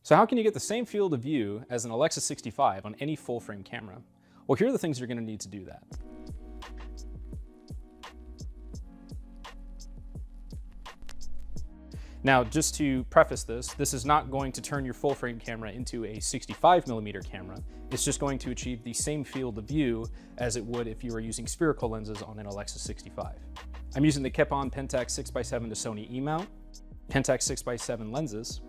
So how can you get the same field of view as an Alexa 65 on any full frame camera? Well, here are the things you're going to need to do that. Now, just to preface this is not going to turn your full frame camera into a 65mm camera. It's just going to achieve the same field of view as it would if you were using spherical lenses on an Alexa 65. I'm using the Kepon Pentax 6x7 to Sony E-mount, Pentax 6x7 lenses,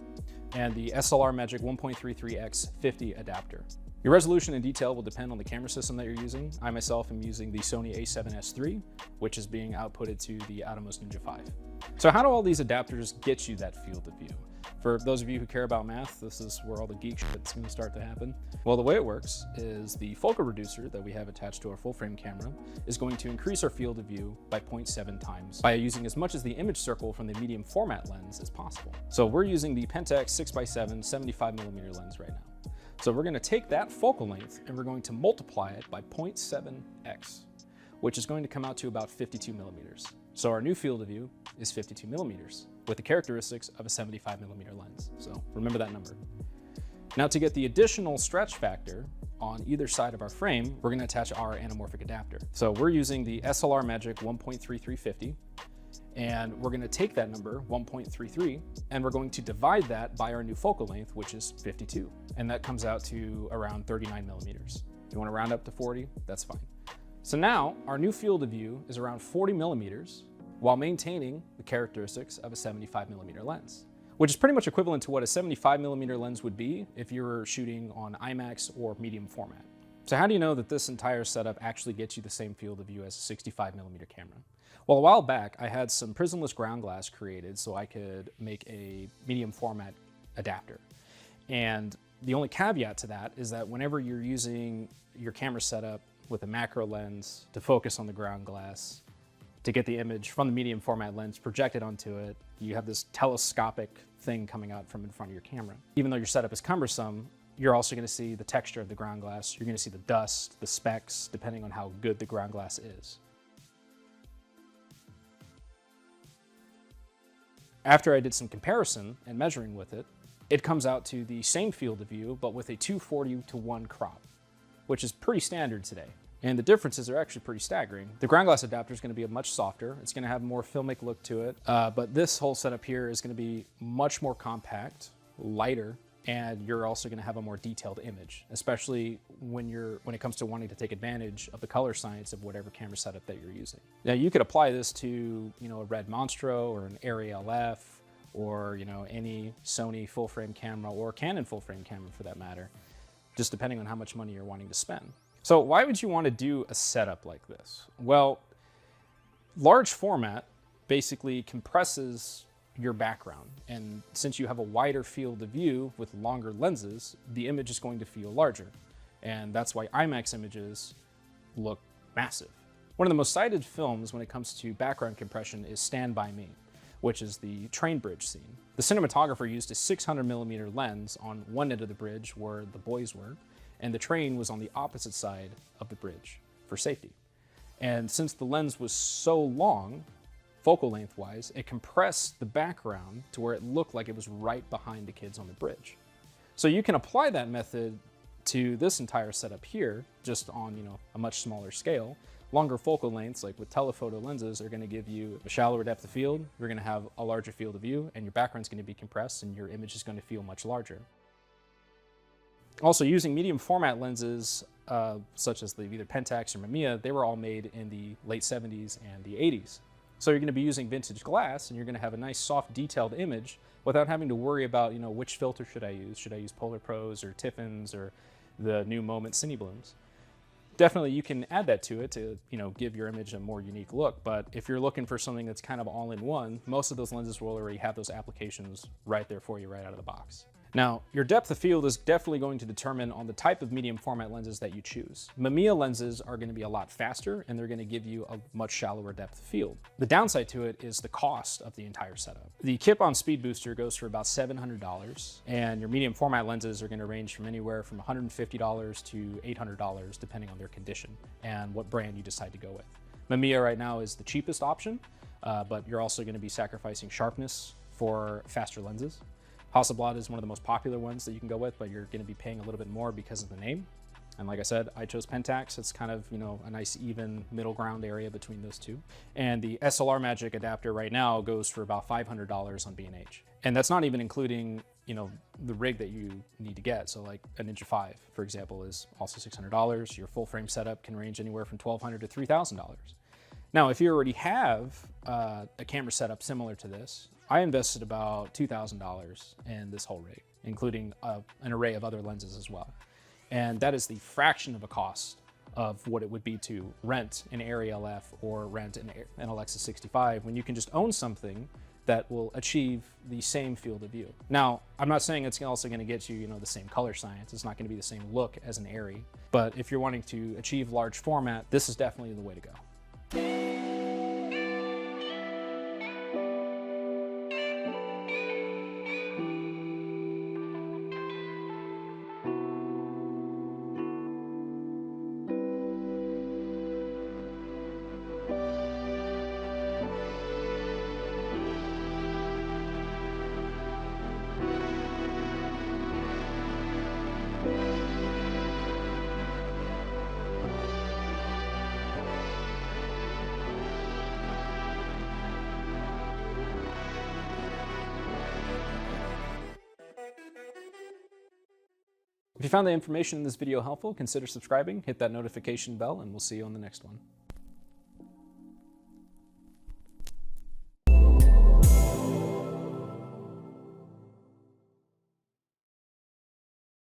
and the SLR Magic 1.33x 50 adapter. Your resolution and detail will depend on the camera system that you're using. I myself am using the Sony a7S III, which is being outputted to the Atomos Ninja 5. So how do all these adapters get you that field of view? For those of you who care about math, this is where all the geek shit's gonna start to happen. Well, the way it works is the focal reducer that we have attached to our full frame camera is going to increase our field of view by 0.7 times by using as much as the image circle from the medium format lens as possible. So we're using the Pentax 6x7 75mm lens right now. So we're gonna take that focal length and we're going to multiply it by 0.7x, which is going to come out to about 52mm. So our new field of view is 52mm with the characteristics of a 75mm lens. So remember that number. Now to get the additional stretch factor on either side of our frame, we're gonna attach our anamorphic adapter. So we're using the SLR Magic 1.3350, and we're gonna take that number, 1.33, and we're going to divide that by our new focal length, which is 52. And that comes out to around 39mm. If you wanna round up to 40, that's fine. So now our new field of view is around 40mm while maintaining the characteristics of a 75mm lens, which is pretty much equivalent to what a 75mm lens would be if you were shooting on IMAX or medium format. So how do you know that this entire setup actually gets you the same field of view as a 65mm camera? Well, a while back, I had some prismless ground glass created so I could make a medium format adapter. And the only caveat to that is that whenever you're using your camera setup with a macro lens to focus on the ground glass, to get the image from the medium format lens projected onto it, you have this telescopic thing coming out from in front of your camera. Even though your setup is cumbersome, you're also gonna see the texture of the ground glass. You're gonna see the dust, the specks, depending on how good the ground glass is. After I did some comparison and measuring with it, it comes out to the same field of view, but with a 240:1 crop, which is pretty standard today. And the differences are actually pretty staggering. The ground glass adapter is going to be much softer. It's going to have a more filmic look to it. But this whole setup here is going to be much more compact, lighter, and you're also going to have a more detailed image, especially when it comes to wanting to take advantage of the color science of whatever camera setup that you're using. Now you could apply this to, a Red Monstro or an Arri LF or, any Sony full frame camera or Canon full frame camera for that matter, just depending on how much money you're wanting to spend. So why would you want to do a setup like this? Well, large format basically compresses your background. And since you have a wider field of view with longer lenses, the image is going to feel larger. And that's why IMAX images look massive. One of the most cited films when it comes to background compression is Stand By Me, which is the train bridge scene. The cinematographer used a 600mm lens on one end of the bridge where the boys were, and the train was on the opposite side of the bridge for safety. And since the lens was so long, focal length wise, it compressed the background to where it looked like it was right behind the kids on the bridge. So you can apply that method to this entire setup here, just on a much smaller scale. Longer focal lengths, like with telephoto lenses, are gonna give you a shallower depth of field, you're gonna have a larger field of view, and your background's gonna be compressed and your image is gonna feel much larger. Also, using medium format lenses, such as the either Pentax or Mamiya, they were all made in the late 70s and the 80s. So you're gonna be using vintage glass and you're gonna have a nice soft detailed image without having to worry about, which filter should I use? Should I use Polar Pros or Tiffins or the new Moment Cine Blooms? Definitely you can add that to it to, give your image a more unique look. But if you're looking for something that's kind of all in one, most of those lenses will already have those applications right there for you right out of the box. Now, your depth of field is definitely going to determine on the type of medium format lenses that you choose. Mamiya lenses are going to be a lot faster and they're going to give you a much shallower depth of field. The downside to it is the cost of the entire setup. The Kepon Speed Booster goes for about $700 and your medium format lenses are going to range from anywhere from $150 to $800 depending on their condition and what brand you decide to go with. Mamiya right now is the cheapest option, but you're also going to be sacrificing sharpness for faster lenses. Hasselblad is one of the most popular ones that you can go with, but you're going to be paying a little bit more because of the name. And like I said, I chose Pentax. It's kind of, you know, a nice even middle ground area between those two. And the SLR Magic adapter right now goes for about $500 on B&H. And that's not even including, you know, the rig that you need to get. So like a Ninja 5, for example, is also $600. Your full frame setup can range anywhere from $1,200 to $3,000. Now, if you already have a camera setup similar to this, I invested about $2,000 in this whole rig, including an array of other lenses as well. And that is the fraction of a cost of what it would be to rent an Arri LF or rent an Alexa 65 when you can just own something that will achieve the same field of view. Now, I'm not saying it's also going to get you, you know, the same color science. It's not going to be the same look as an Arri, but if you're wanting to achieve large format, this is definitely the way to go. If you found the information in this video helpful, consider subscribing, hit that notification bell, and we'll see you on the next one.